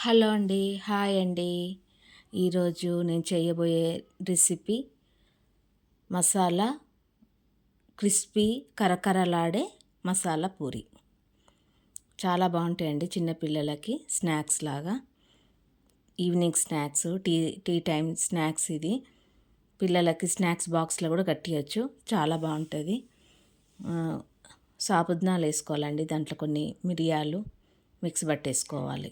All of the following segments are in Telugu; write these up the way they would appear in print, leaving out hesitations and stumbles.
హలో అండి. హాయ్ అండి. ఈరోజు నేను చేయబోయే రెసిపీ మసాలా క్రిస్పీ కరకరలాడే మసాలా పూరి. చాలా బాగుంటాయండి చిన్నపిల్లలకి స్నాక్స్ లాగా. Evening snacks, tea time snacks ఇది. పిల్లలకి స్నాక్స్ బాక్స్లో కూడా కట్టియచ్చు. చాలా బాగుంటుంది. సాబుదానాలు వేసుకోవాలండి. దాంట్లో కొన్ని మిరియాలు మిక్స్ పట్టేసుకోవాలి.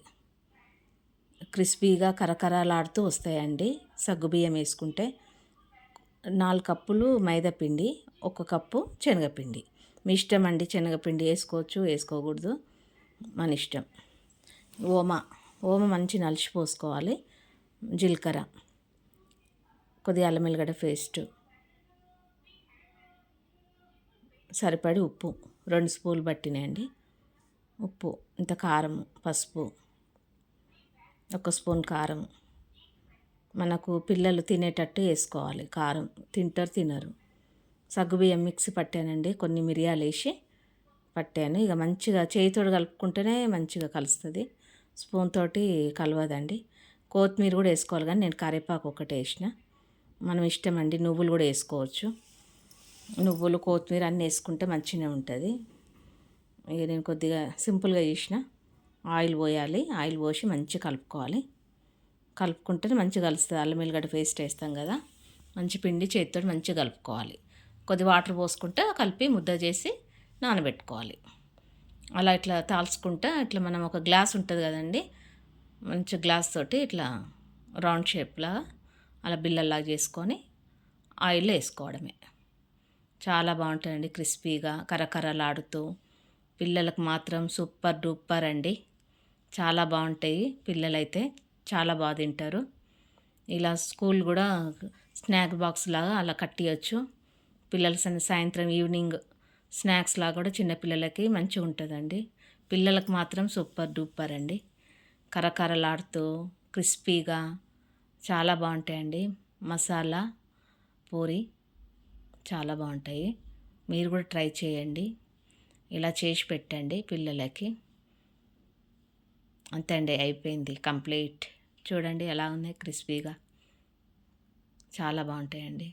క్రిస్పీగా కరకరలాడుతూ వస్తాయండి. సగ్గుబియ్యం వేసుకుంటే 4 కప్పులు మైదాపిండి, 1 కప్పు శనగపిండి. మీ ఇష్టం అండి. శనగపిండి వేసుకోవచ్చు, వేసుకోకూడదు, మన ఇష్టం. ఓమ మంచి నలిచి పోసుకోవాలి. జీలకర్ర, కొద్దిగా అల్లం వెల్లిగడ్డ పేస్ట్, సరిపడి ఉప్పు, 2 స్పూన్లు పట్టినాయండి ఉప్పు. ఇంత కారం, పసుపు, 1 స్పూన్ కారం. మనకు పిల్లలు తినేటట్టు వేసుకోవాలి. కారం తింటారు, తినరు. సగ్గుబియ్యం మిక్సీ పట్టానండి. కొన్ని మిరియాలు వేసి పట్టాను. ఇక మంచిగా చేయితోడు కలుపుకుంటేనే మంచిగా కలుస్తుంది. స్పూన్ తోటి కలవదండి. కొత్తిమీర కూడా వేసుకోవాలి, కానీ నేను కరివేపాకు ఒకటి వేసిన. మనం ఇష్టం అండి. నువ్వులు కూడా వేసుకోవచ్చు. నువ్వులు, కొత్తిమీర అన్నీ వేసుకుంటే మంచిగా ఉంటుంది. ఇక నేను కొద్దిగా సింపుల్గా చేసిన. ఆయిల్ పోయాలి. ఆయిల్ పోసి మంచిగా కలుపుకోవాలి. కలుపుకుంటే మంచిగా కలుస్తుంది. అల్లం వెల్లిగడ్డ పేస్ట్ వేస్తాం కదా, మంచి పిండి చేతితో మంచిగా కలుపుకోవాలి. కొద్ది వాటర్ పోసుకుంటే కలిపి ముద్ద చేసి నానబెట్టుకోవాలి. అలా ఇట్లా తాల్చుకుంటా ఇట్లా మనం ఒక గ్లాస్ ఉంటుంది కదండి, మంచి గ్లాస్ తోటి ఇట్లా రౌండ్ షేప్లా అలా బిల్లల్లాగా చేసుకొని ఆయిల్లో వేసుకోవడమే. చాలా బాగుంటుందండి. క్రిస్పీగా కరకరలాడుతూ. పిల్లలకు మాత్రం సూపర్ డూపర్ అండి. చాలా బాగుంటాయి. పిల్లలైతే చాలా బాగా తింటారు. ఇలా స్కూల్ కూడా స్నాక్ బాక్స్ లాగా అలా కట్టియచ్చు. పిల్లలు సాయంత్రం ఈవినింగ్ స్నాక్స్ లాగా కూడా చిన్నపిల్లలకి మంచిగా ఉంటుందండి. పిల్లలకు మాత్రం సూపర్ డూపర్ అండి. కరకరలాడుతూ క్రిస్పీగా చాలా బాగుంటాయండి. మసాలా పూరి చాలా బాగుంటాయి. మీరు కూడా ట్రై చేయండి. ఇలా చేసి పెట్టండి పిల్లలకి. అంతే అండి, అయిపోయింది, కంప్లీట్. చూడండి ఎలా ఉన్నాయి క్రిస్పీగా. చాలా బాగుంటాయండి.